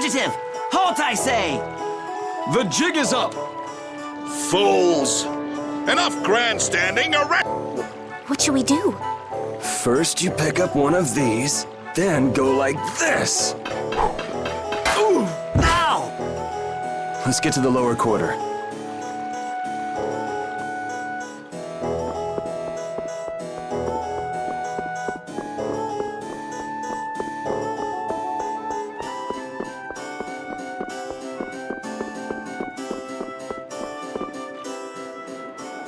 Fugitive! Halt, I say! The jig is up! Fools! Enough grandstanding, What should we do? First you pick up one of these, then go like this. Ooh! Ow! Let's get to the lower quarter.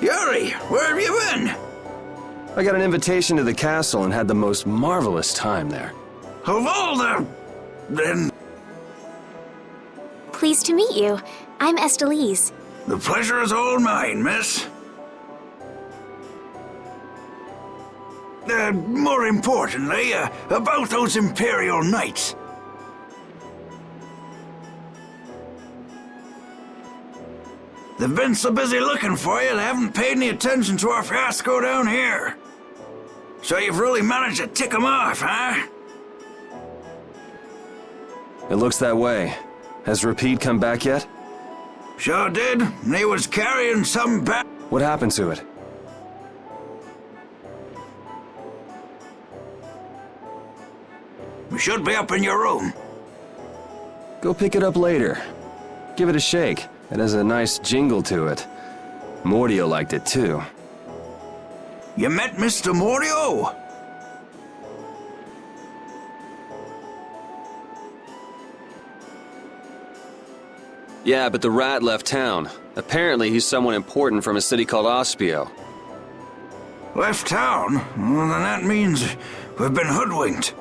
Yuri, where have you been? I got an invitation to the castle and had the most marvelous time there. Of all the... then... Pleased to meet you. I'm Estelise. The pleasure is all mine, miss. More importantly, about those Imperial Knights. They've been so busy looking for you, they haven't paid any attention to our fiasco down here. So you've really managed to tick them off, huh? It looks that way. Has Rapide come back yet? Sure did. He was carrying some What happened to it? We should be up in your room. Go pick it up later. Give it a shake. It has a nice jingle to it. Mordio liked it too. You met Mr. Mordio? Yeah, but the rat left town. Apparently he's someone important from a city called Ospio. Left town? Well, then that means we've been hoodwinked.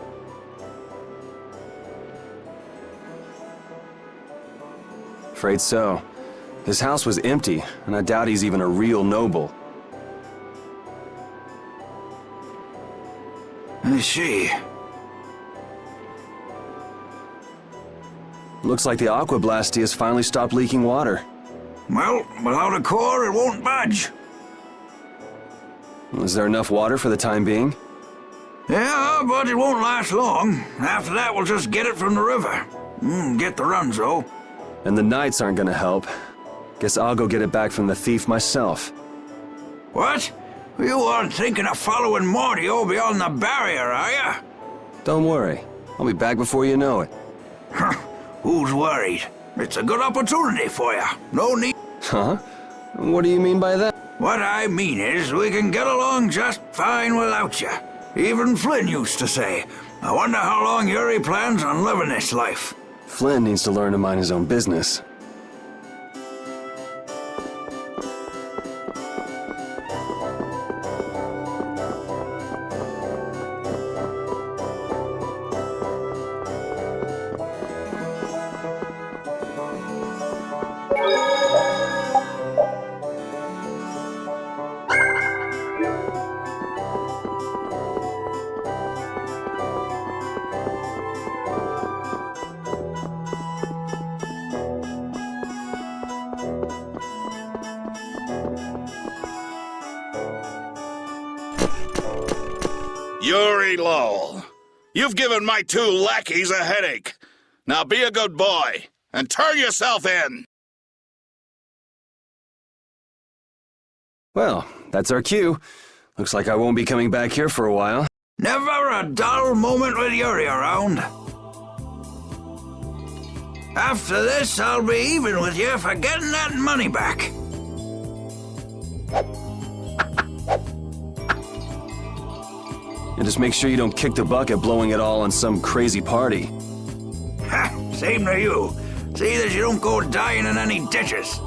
Afraid so. His house was empty, and I doubt he's even a real noble. I see. Looks like the Aqua Blasty has finally stopped leaking water. Well, without a core, it won't budge. Is there enough water for the time being? Yeah, but it won't last long. After that, we'll just get it from the river. Get the runs, though. And the knights aren't gonna help. Guess I'll go get it back from the thief myself. What? You aren't thinking of following Mordio beyond the barrier, are ya? Don't worry. I'll be back before you know it. Who's worried? It's a good opportunity for you. No need... Huh? What do you mean by that? What I mean is, we can get along just fine without you. Even Flynn used to say, I wonder how long Yuri plans on living this life. Flynn needs to learn to mind his own business. Yuri Lowell, you've given my two lackeys a headache. Now be a good boy and turn yourself in. Well, that's our cue. Looks like I won't be coming back here for a while. Never a dull moment with Yuri around. After this, I'll be even with you for getting that money back. And just make sure you don't kick the bucket blowing it all on some crazy party. Ha! Same to you. See that you don't go dying in any ditches.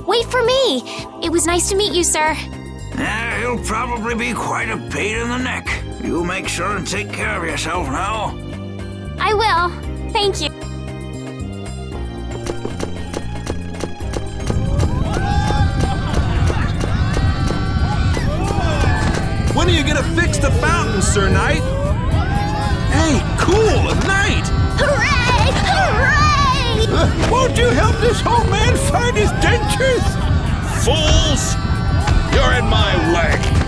Wait for me! It was nice to meet you, sir. He'll probably be quite a pain in the neck. You make sure and take care of yourself now. I will. Thank you. When are you gonna fix the fountain, Sir Knight? Hey, cool, a knight! Hooray! Hooray! Won't you help this old man find his dentures? Fools! You're in my way!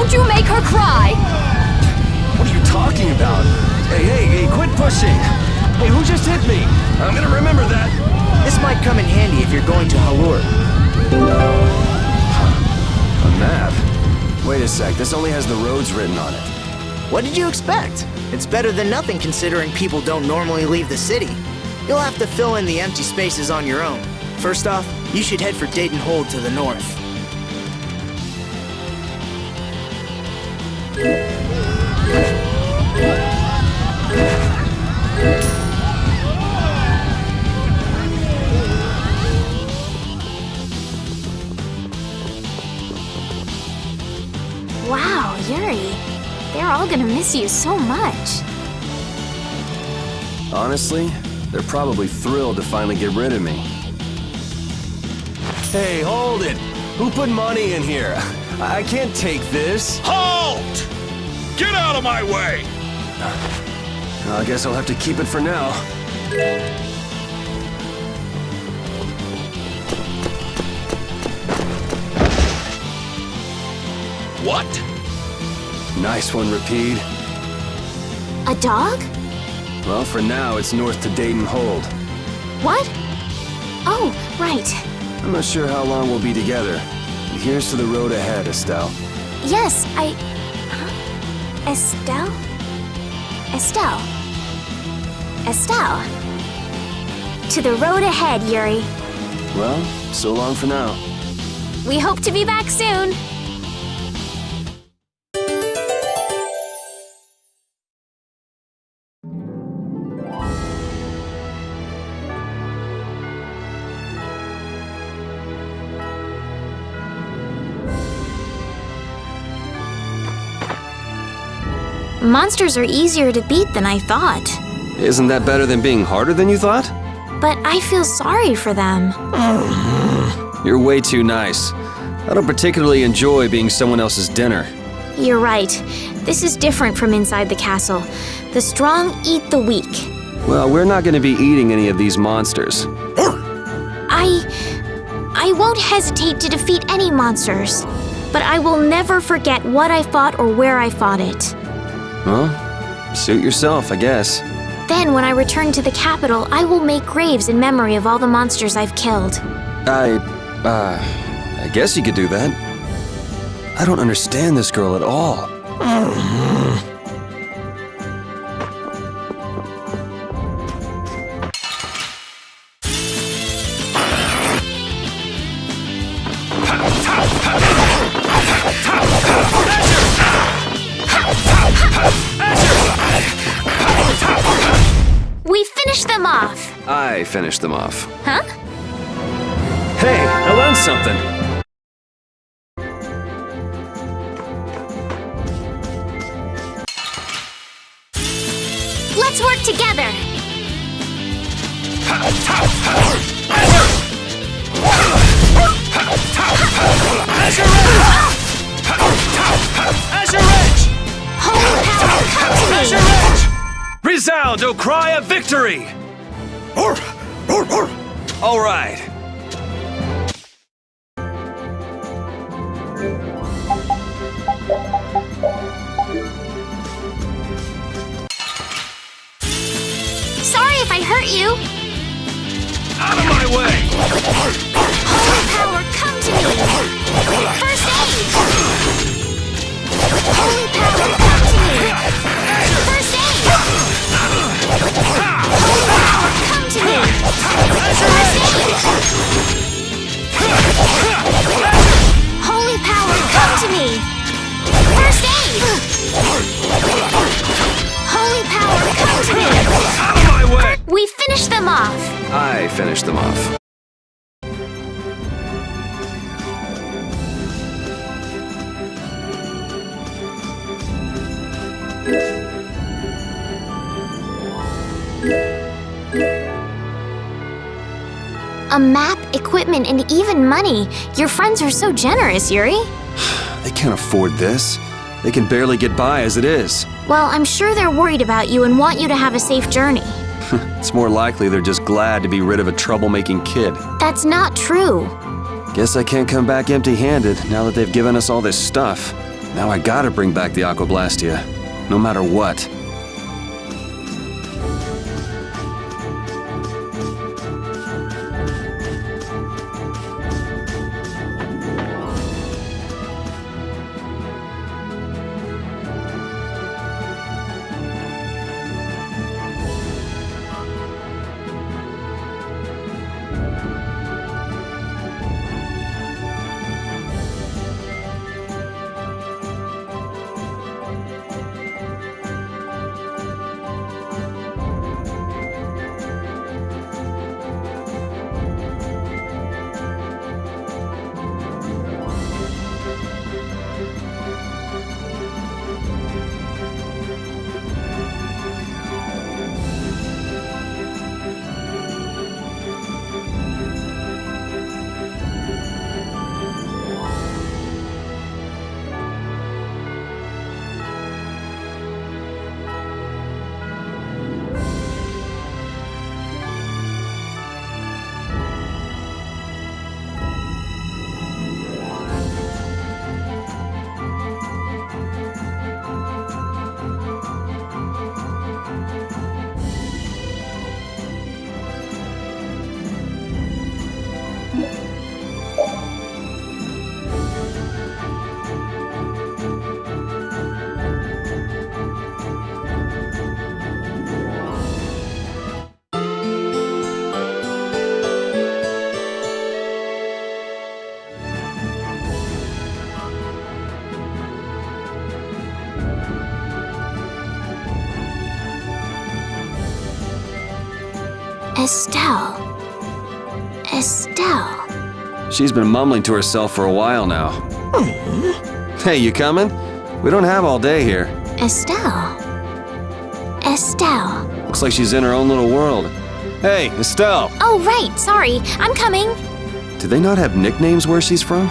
Don't you make her cry! What are you talking about? Hey, quit pushing! Hey, who just hit me? I'm gonna remember that. This might come in handy if you're going to Halur. A map? Wait a sec, this only has the roads written on it. What did you expect? It's better than nothing considering people don't normally leave the city. You'll have to fill in the empty spaces on your own. First off, you should head for Dayton Hold to the north. Wow, Yuri. They're all gonna miss you so much. Honestly, they're probably thrilled to finally get rid of me. Hey, hold it! Who put money in here? I can't take this. Halt! Get out of my way! I guess I'll have to keep it for now. What? Nice one, Rapide. A dog? Well, for now, it's north to Dayton Hold. What? Oh, right. I'm not sure how long we'll be together. But here's to the road ahead, Estelle. Yes, Huh? Estelle? Estelle. To the road ahead, Yuri. Well, so long for now. We hope to be back soon. Monsters are easier to beat than I thought. Isn't that better than being harder than you thought? But I feel sorry for them. You're way too nice. I don't particularly enjoy being someone else's dinner. You're right. This is different from inside the castle. The strong eat the weak. Well, we're not going to be eating any of these monsters. I won't hesitate to defeat any monsters. But I will never forget what I fought or where I fought it. Well, suit yourself, I guess. Then, when I return to the capital, I will make graves in memory of all the monsters I've killed. I guess you could do that. I don't understand this girl at all. We finished them off! I finished them off. Huh? Hey, I learned something. Let's work together! Holy power, come to me! Resound, O cry of victory! All right. Sorry if I hurt you. Out of my way! Holy power, come to me! First aid! Holy power, come to me! First aid! Holy power, come to me! First aid! Holy power, come to me! First aid! Holy power, come to me! Out of my way! We finished them off! I finished them off. A map, equipment, and even money. Your friends are so generous, Yuri. They can't afford this. They can barely get by as it is. Well, I'm sure they're worried about you and want you to have a safe journey. It's more likely they're just glad to be rid of a troublemaking kid. That's not true. Guess I can't come back empty-handed now that they've given us all this stuff. Now I gotta bring back the Aquablastia, no matter what. Estelle. She's been mumbling to herself for a while now. Hey, you coming? We don't have all day here. Estelle. Looks like she's in her own little world. Hey, Estelle! Oh, right, sorry. I'm coming. Do they not have nicknames where she's from?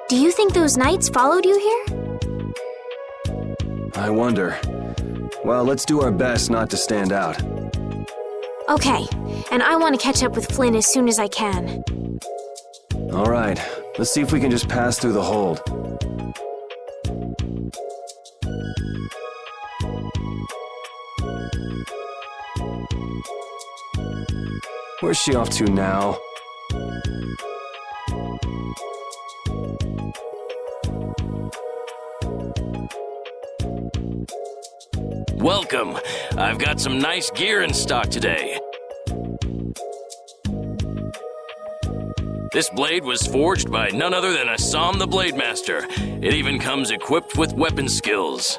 Do you think those knights followed you here? I wonder. Well, let's do our best not to stand out. Okay, and I want to catch up with Flynn as soon as I can. All right, let's see if we can just pass through the hold. Where's she off to now? Welcome. I've got some nice gear in stock today. This blade was forged by none other than Assam the Blade Master. It even comes equipped with weapon skills.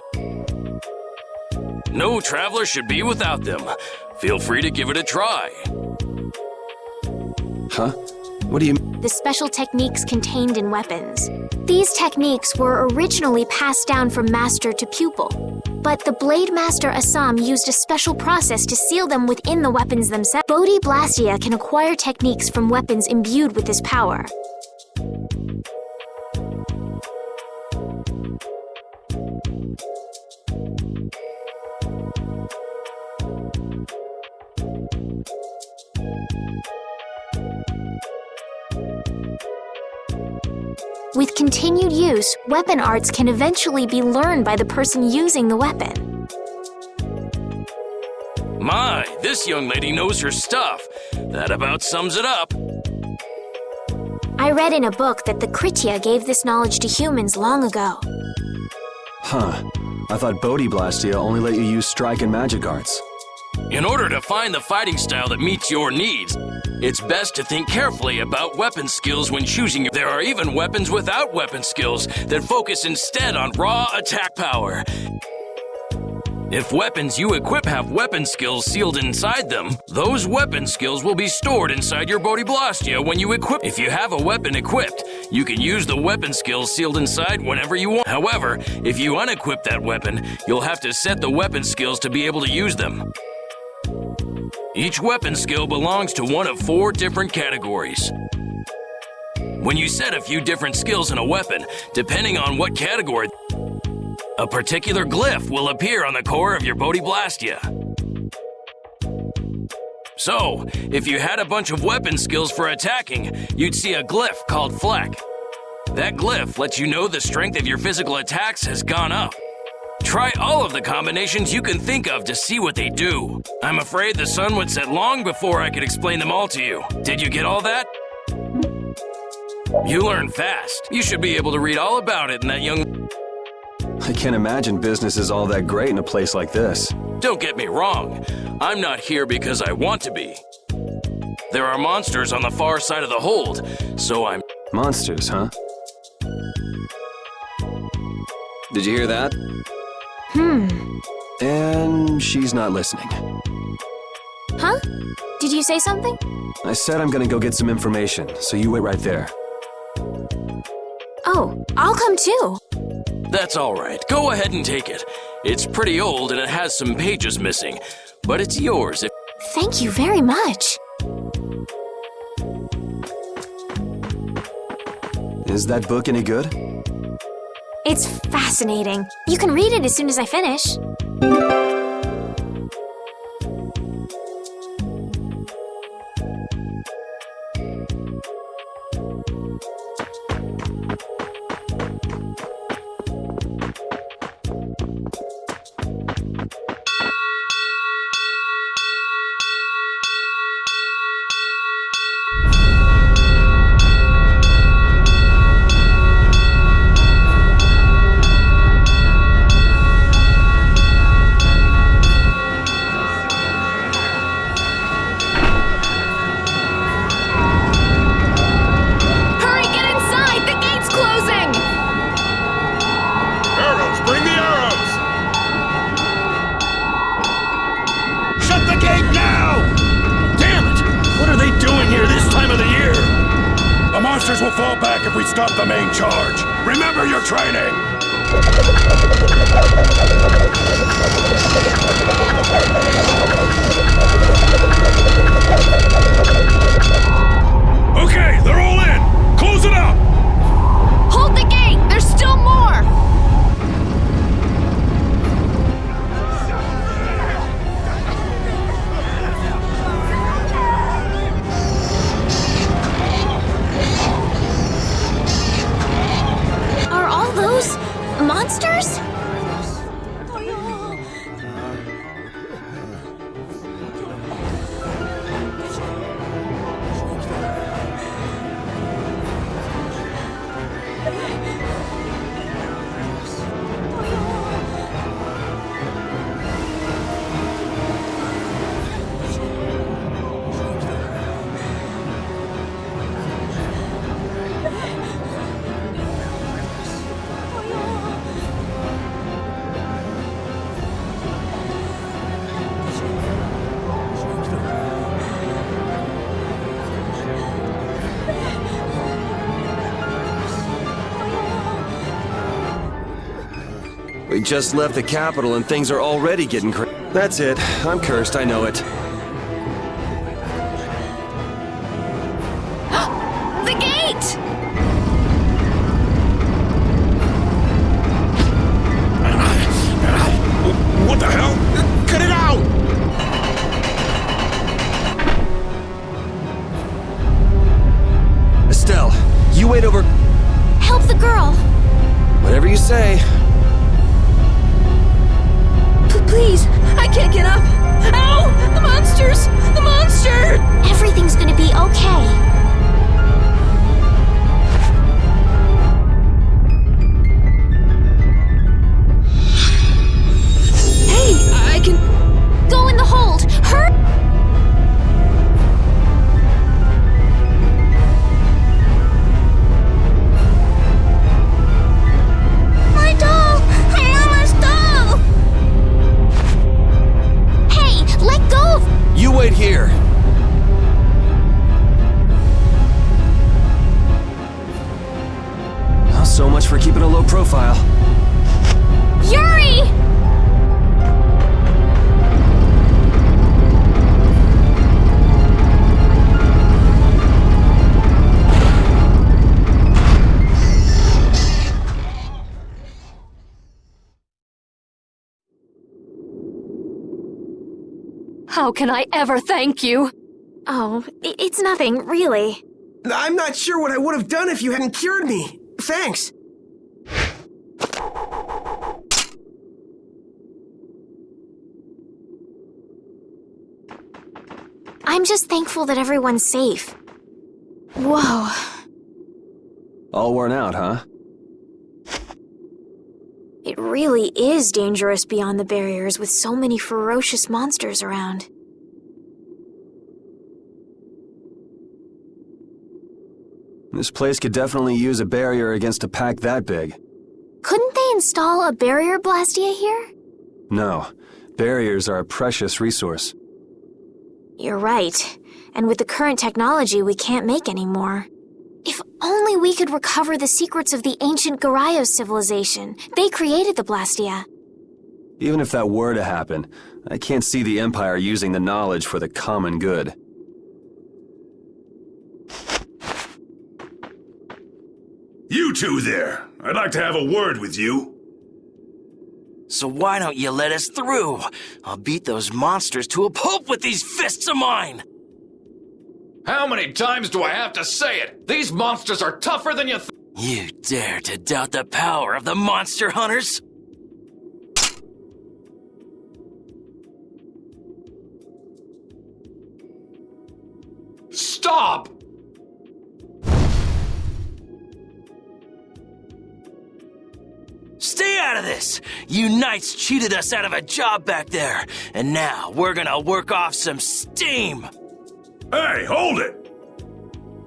No traveler should be without them. Feel free to give it a try. Huh? What do you... The special techniques contained in weapons. These techniques were originally passed down from master to pupil. But the Blade Master Assam used a special process to seal them within the weapons themselves. Bodhi Blastia can acquire techniques from weapons imbued with this power. With continued use, weapon arts can eventually be learned by the person using the weapon. My, this young lady knows her stuff. That about sums it up. I read in a book that the Kritya gave this knowledge to humans long ago. Huh. I thought Bodhi Blastia only let you use strike and magic arts. In order to find the fighting style that meets your needs, It's best to think carefully about weapon skills when choosing. There are even weapons without weapon skills that focus instead on raw attack power. If weapons you equip have weapon skills sealed inside them, those weapon skills will be stored inside your Bodhiblastia when you equip. If you have a weapon equipped, you can use the weapon skills sealed inside whenever you want. However, if you unequip that weapon, you'll have to set the weapon skills to be able to use them. Each weapon skill belongs to one of 4 different categories. When you set a few different skills in a weapon, depending on what category, a particular glyph will appear on the core of your Bodhiblastia. So, if you had a bunch of weapon skills for attacking, you'd see a glyph called Fleck. That glyph lets you know the strength of your physical attacks has gone up. Try all of the combinations you can think of to see what they do. I'm afraid the sun would set long before I could explain them all to you. Did you get all that? You learn fast. You should be able to read all about it in that young... I can't imagine business is all that great in a place like this. Don't get me wrong. I'm not here because I want to be. There are monsters on the far side of the hold, so I'm... Monsters, huh? Did you hear that? And she's not listening. Huh? Did you say something? I said I'm gonna go get some information, so you wait right there. Oh, I'll come too. That's all right. Go ahead and take it. It's pretty old and it has some pages missing, but it's yours if... Thank you very much. Is that book any good? It's fascinating. You can read it as soon as I finish. Will fall back if we stop the main charge. Remember your training! Okay, they're all in! Close it up! Hold the gate! There's still more! Monsters? We just left the capital and things are already getting That's it. I'm cursed, I know it. The gate! What the hell? Cut it out! Estelle, you wait over... Help the girl! Whatever you say. Please, I can't get up. Ow! The monsters! The monster! Everything's gonna be okay. Hey, I can... Go in the hold! Hurry! So much for keeping a low profile. Yuri! How can I ever thank you? Oh, it's nothing, really. I'm not sure what I would have done if you hadn't cured me. Thanks. I'm just thankful that everyone's safe. Whoa. All worn out, huh? It really is dangerous beyond the barriers with so many ferocious monsters around. This place could definitely use a barrier against a pack that big. Couldn't they install a barrier blastia here? No. Barriers are a precious resource. You're right. And with the current technology, we can't make any more. If only we could recover the secrets of the ancient Garayos civilization. They created the blastia. Even if that were to happen, I can't see the Empire using the knowledge for the common good. You two there. I'd like to have a word with you. So why don't you let us through? I'll beat those monsters to a pulp with these fists of mine! How many times do I have to say it? These monsters are tougher than you You dare to doubt the power of the monster hunters? Stop! Stay out of this! You knights cheated us out of a job back there, and now we're gonna work off some steam! Hey, hold it!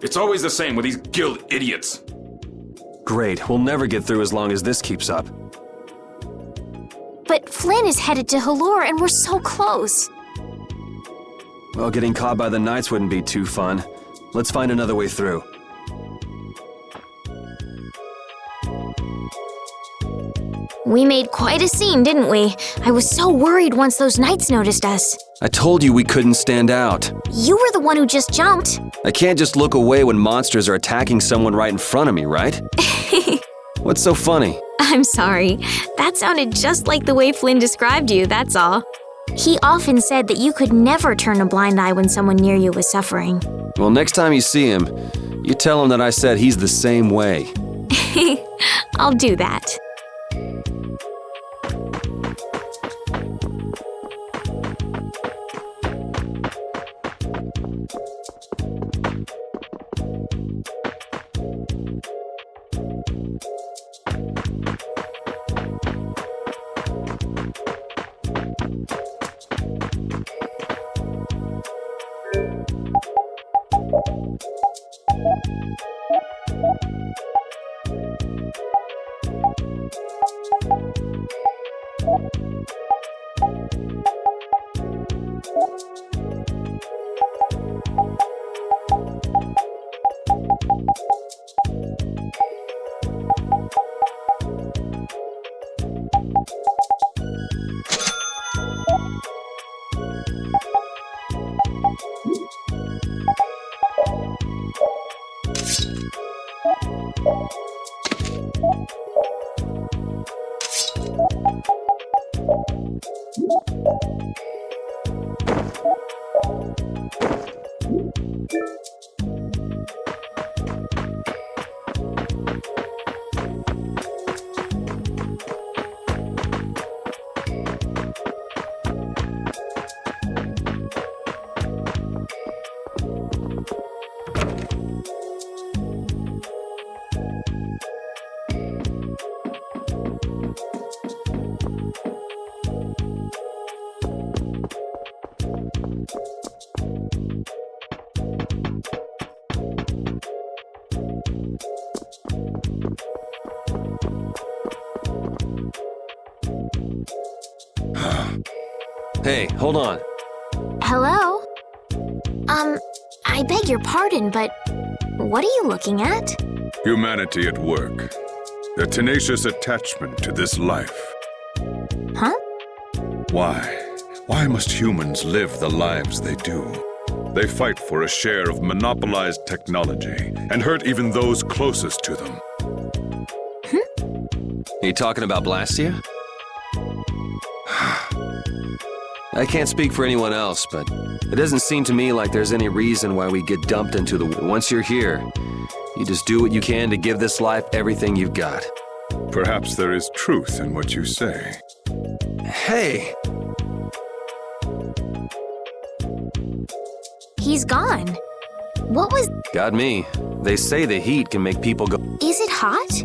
It's always the same with these guild idiots. Great, we'll never get through as long as this keeps up. But Flynn is headed to Halure and we're so close. Well, getting caught by the Knights wouldn't be too fun. Let's find another way through. We made quite a scene, didn't we? I was so worried once those Knights noticed us. I told you we couldn't stand out. You were the one who just jumped. I can't just look away when monsters are attacking someone right in front of me, right? What's so funny? I'm sorry. That sounded just like the way Flynn described you, that's all. He often said that you could never turn a blind eye when someone near you was suffering. Well, next time you see him, you tell him that I said he's the same way. I'll do that. Hey, hold on. Hello? I beg your pardon, but what are you looking at? Humanity at work. A tenacious attachment to this life. Huh? Why? Why must humans live the lives they do? They fight for a share of monopolized technology and hurt even those closest to them. You talking about Blastia? I can't speak for anyone else, but it doesn't seem to me like there's any reason why we get dumped into the... Once you're here, you just do what you can to give this life everything you've got. Perhaps there is truth in what you say. Hey! He's gone. What was... Got me. They say the heat can make people go... Is it hot?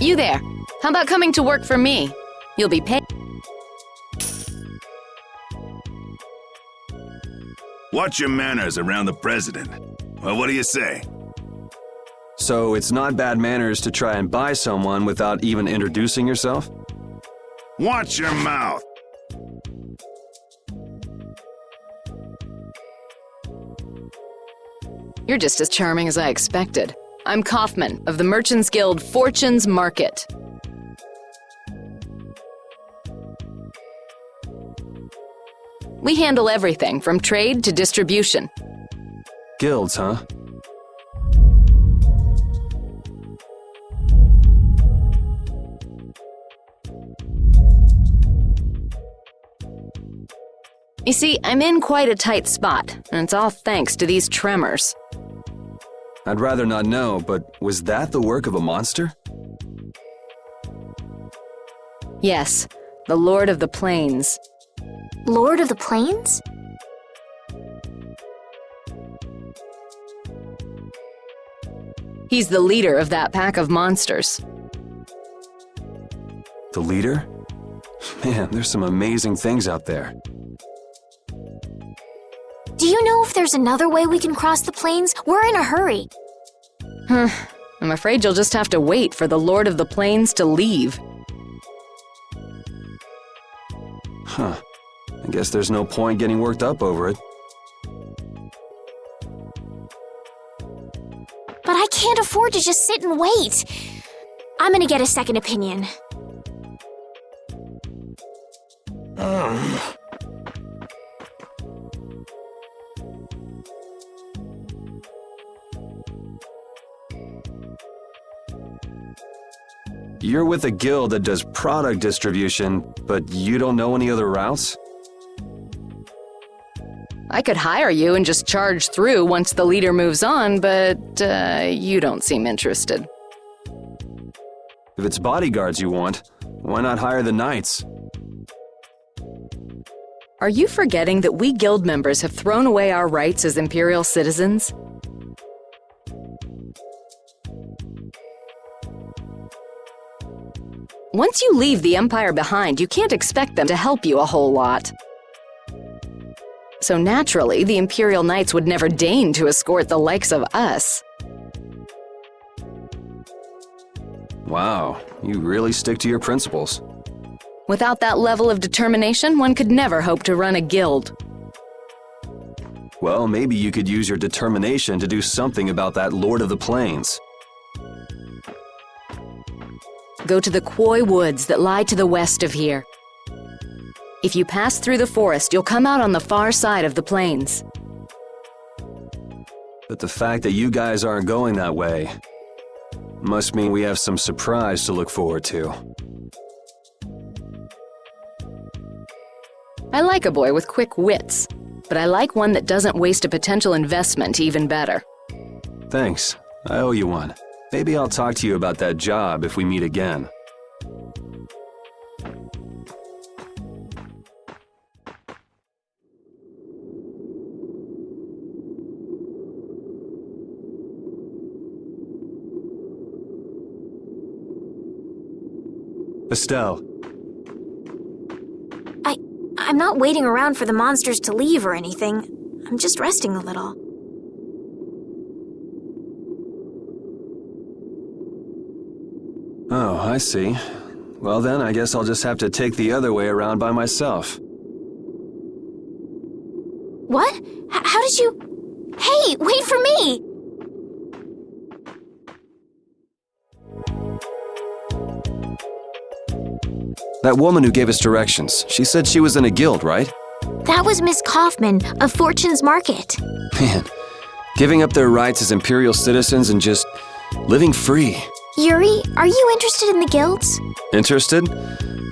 You there. How about coming to work for me? You'll be paid. Watch your manners around the president. Well, what do you say? So it's not bad manners to try and buy someone without even introducing yourself? Watch your mouth! You're just as charming as I expected. I'm Kaufman of the Merchants Guild Fortune's Market. We handle everything from trade to distribution. Guilds, huh? You see, I'm in quite a tight spot, and it's all thanks to these tremors. I'd rather not know, but was that the work of a monster? Yes, the Lord of the Plains. Lord of the Plains? He's the leader of that pack of monsters. The leader? Man, there's some amazing things out there. Do you know if there's another way we can cross the plains? We're in a hurry. I'm afraid you'll just have to wait for the Lord of the Plains to leave. Huh. I guess there's no point getting worked up over it. But I can't afford to just sit and wait. I'm gonna get a second opinion. You're with a guild that does product distribution, but you don't know any other routes? I could hire you and just charge through once the leader moves on, but you don't seem interested. If it's bodyguards you want, why not hire the knights? Are you forgetting that we guild members have thrown away our rights as Imperial citizens? Once you leave the Empire behind, you can't expect them to help you a whole lot. So naturally, the Imperial Knights would never deign to escort the likes of us. Wow, you really stick to your principles. Without that level of determination, one could never hope to run a guild. Well, maybe you could use your determination to do something about that Lord of the Plains. Go to the Quoy Woods that lie to the west of here. If you pass through the forest, you'll come out on the far side of the plains. But the fact that you guys aren't going that way, Must mean we have some surprise to look forward to. I like a boy with quick wits, but I like one that doesn't waste a potential investment even better. Thanks. I owe you one. Maybe I'll talk to you about that job if we meet again. Estelle. I'm not waiting around for the monsters to leave or anything. I'm just resting a little. Oh, I see. Well then, I guess I'll just have to take the other way around by myself. What? How did you... Hey, wait for me! That woman who gave us directions, she said she was in a guild, right? That was Miss Kaufman of Fortune's Market. Man, giving up their rights as Imperial citizens and just living free. Yuri, are you interested in the guilds? Interested?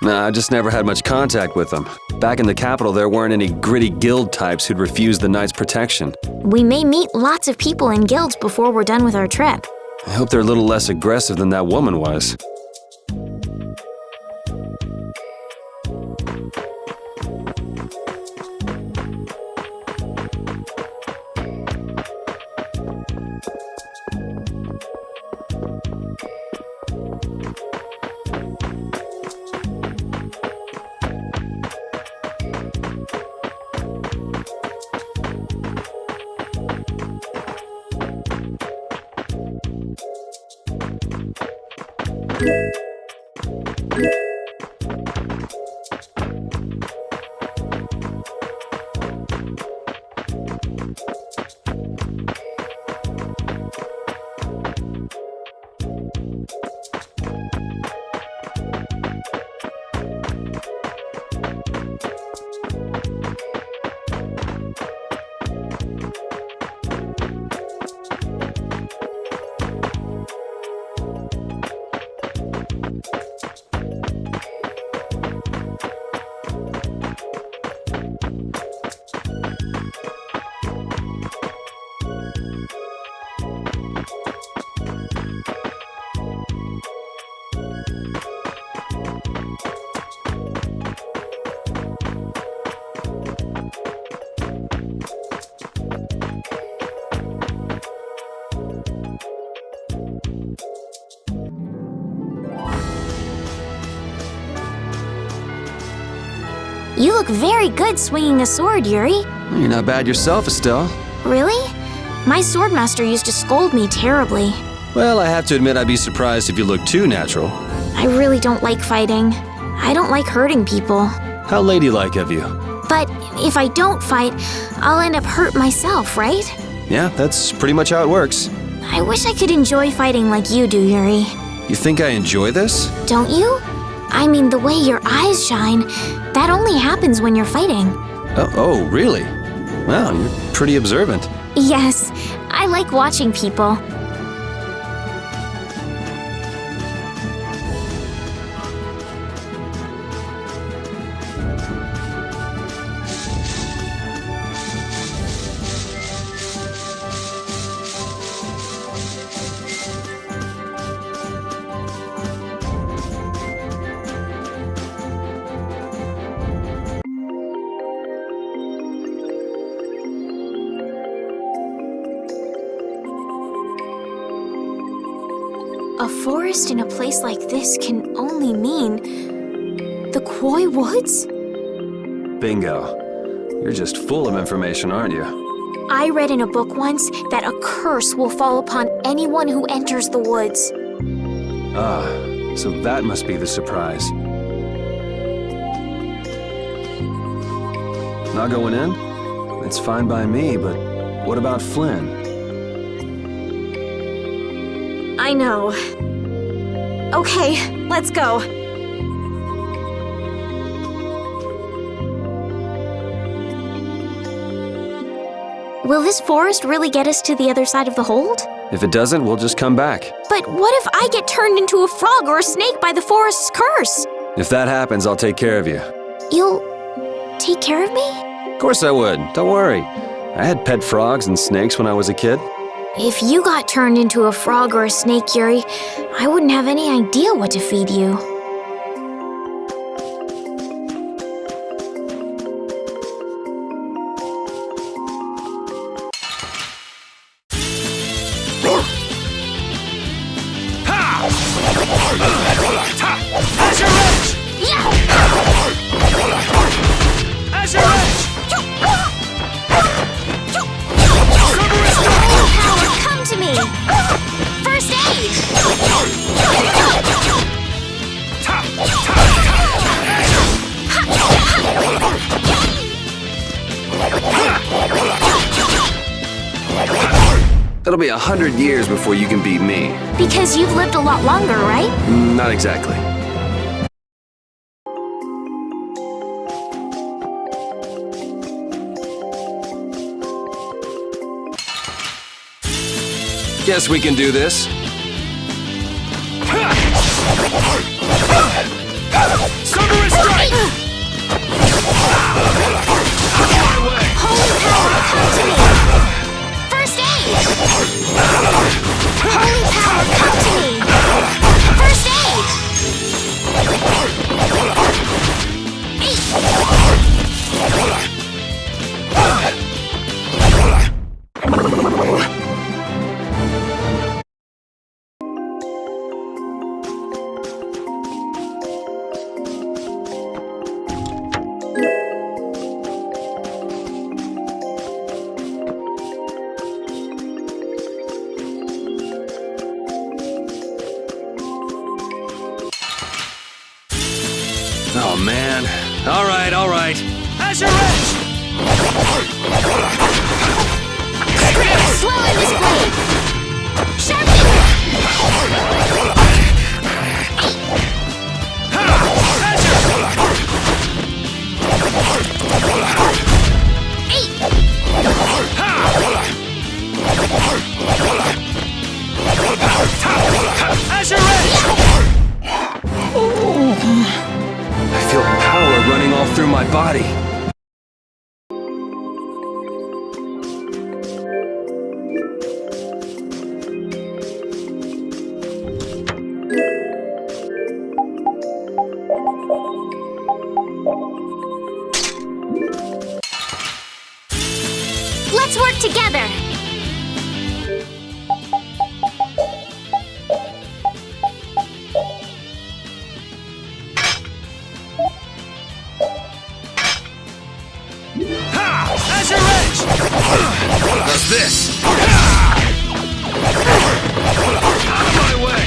Nah, I just never had much contact with them. Back in the capital, there weren't any gritty guild types who'd refuse the Knight's protection. We may meet lots of people in guilds before we're done with our trip. I hope they're a little less aggressive than that woman was. You look very good swinging a sword, Yuri. You're not bad yourself, Estelle. Really? My swordmaster used to scold me terribly. Well, I have to admit I'd be surprised if you looked too natural. I really don't like fighting. I don't like hurting people. How ladylike of you. But if I don't fight, I'll end up hurt myself, right? Yeah, that's pretty much how it works. I wish I could enjoy fighting like you do, Yuri. You think I enjoy this? Don't you? I mean, the way your eyes shine, that only happens when you're fighting. Oh, really? Wow, you're pretty observant. Yes, I like watching people. A forest in a place like this can only mean the Koi Woods? Bingo. You're just full of information, aren't you? I read in a book once that a curse will fall upon anyone who enters the woods. Ah, so that must be the surprise. Not going in? It's fine by me, but what about Flynn? I know. Okay, let's go. Will this forest really get us to the other side of the hold? If it doesn't, we'll just come back. But what if I get turned into a frog or a snake by the forest's curse? If that happens, I'll take care of you. You'll take care of me? Of course I would. Don't worry. I had pet frogs and snakes when I was a kid. If you got turned into a frog or a snake, Yuri, I wouldn't have any idea what to feed you. It'll be 100 years before you can beat me. Because you've lived a lot longer, right? Not exactly. Guess we can do this. Sugar is strike! Holy power, come to me! First aid! Holy power, come to me! First aid! Oh, man. All right, all right. Azure Edge! Slow in this blade! Sharpen! Azure Edge! I feel power running all through my body. Let's work together! Azure Edge! How's this? Out of my way!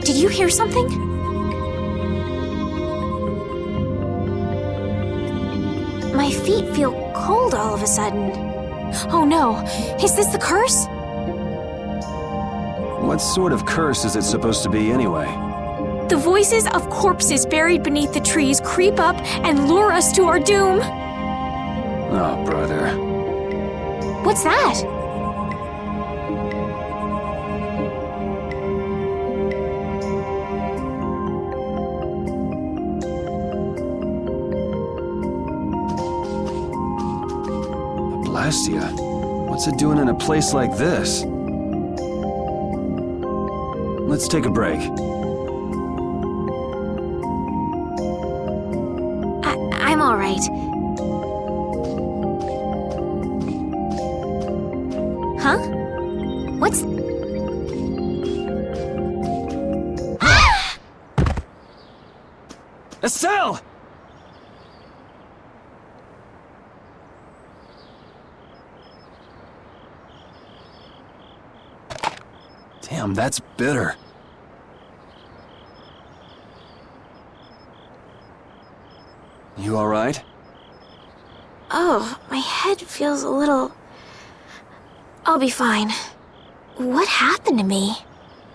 Did you hear something? My feet feel cold all of a sudden. Oh no, is this the curse? What sort of curse is it supposed to be anyway? The voices of corpses buried beneath the trees creep up and lure us to our doom. Oh, brother. What's that? Blastia? What's it doing in a place like this? Let's take a break. I'm all right. Huh? What's... Estelle! Damn, that's bitter. You all right? Oh, my head feels a little... I'll be fine. What happened to me?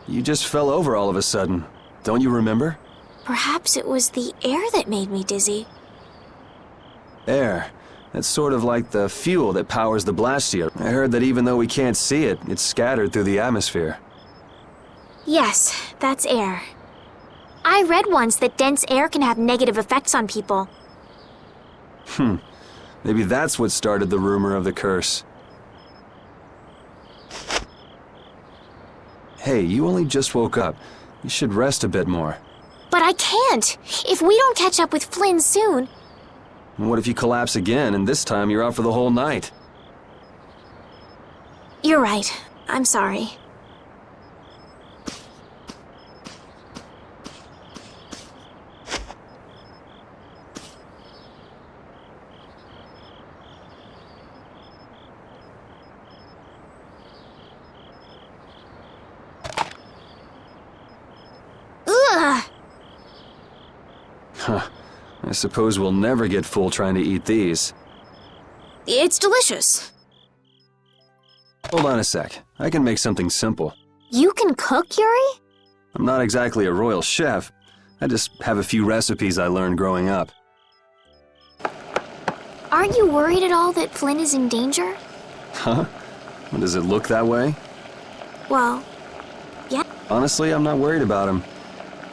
You just fell over all of a sudden. Don't you remember? Perhaps it was the air that made me dizzy. Air. That's sort of like the fuel that powers the Blastia. I heard that even though we can't see it, it's scattered through the atmosphere. Yes, that's air. I read once that dense air can have negative effects on people. Maybe that's what started the rumor of the curse. Hey, you only just woke up. You should rest a bit more. But I can't! If we don't catch up with Flynn soon... What if you collapse again, and this time you're out for the whole night? You're right. I'm sorry. Ugh! Huh. I suppose we'll never get full trying to eat these. It's delicious. Hold on a sec. I can make something simple. You can cook, Yuri? I'm not exactly a royal chef. I just have a few recipes I learned growing up. Aren't you worried at all that Flynn is in danger? Huh? Does it look that way? Well, yeah. Honestly, I'm not worried about him.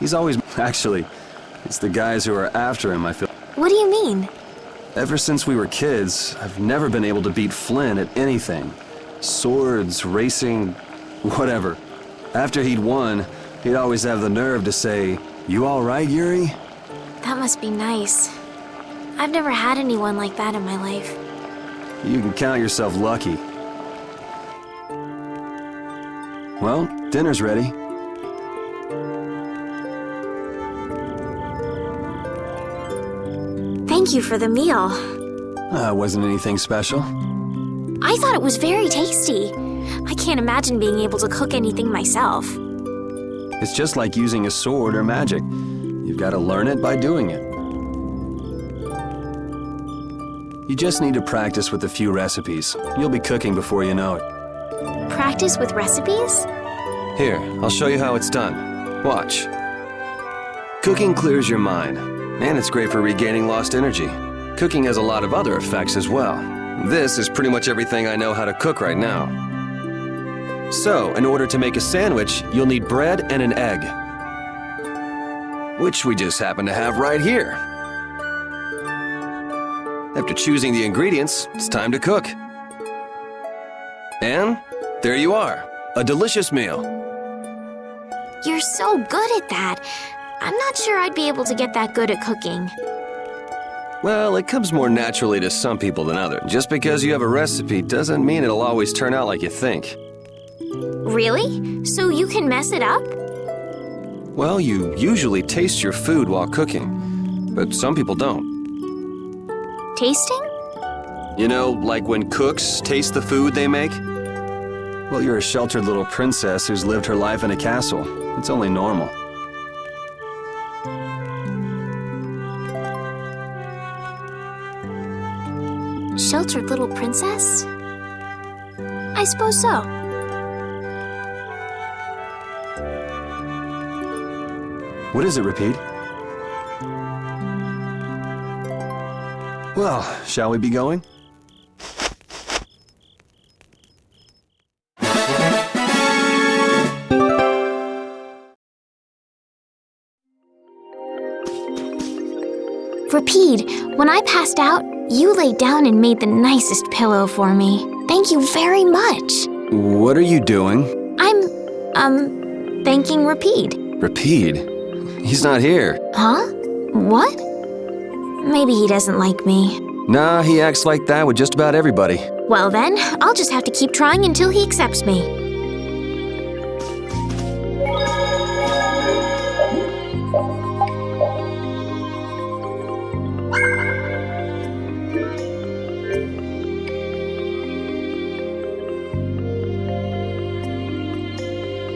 He's always... Actually, it's the guys who are after him, I feel. What do you mean? Ever since we were kids, I've never been able to beat Flynn at anything. Swords, racing, whatever. After he'd won, he'd always have the nerve to say, "You all right, Yuri?" That must be nice. I've never had anyone like that in my life. You can count yourself lucky. Well, dinner's ready. Thank you for the meal. Wasn't anything special. I thought it was very tasty. I can't imagine being able to cook anything myself. It's just like using a sword or magic. You've got to learn it by doing it. You just need to practice with a few recipes. You'll be cooking before you know it. Practice with recipes? Here, I'll show you how it's done. Watch. Cooking clears your mind, and it's great for regaining lost energy. Cooking has a lot of other effects as well. This is pretty much everything I know how to cook right now. So, in order to make a sandwich, you'll need bread and an egg. Which we just happen to have right here. After choosing the ingredients, it's time to cook. And there you are, a delicious meal. You're so good at that. I'm not sure I'd be able to get that good at cooking. Well, it comes more naturally to some people than others. Just because you have a recipe doesn't mean it'll always turn out like you think. Really? So you can mess it up? Well, you usually taste your food while cooking, but some people don't. Tasting? You know, like when cooks taste the food they make? Well, you're a sheltered little princess who's lived her life in a castle. It's only normal. Sheltered little princess? I suppose so. What is it, Repeat? Well, shall we be going? Repeat, when I passed out, you laid down and made the nicest pillow for me. Thank you very much. What are you doing? I'm, thanking Repeat. Repeat? He's not here. Huh? What? Maybe he doesn't like me. Nah, he acts like that with just about everybody. Well then, I'll just have to keep trying until he accepts me.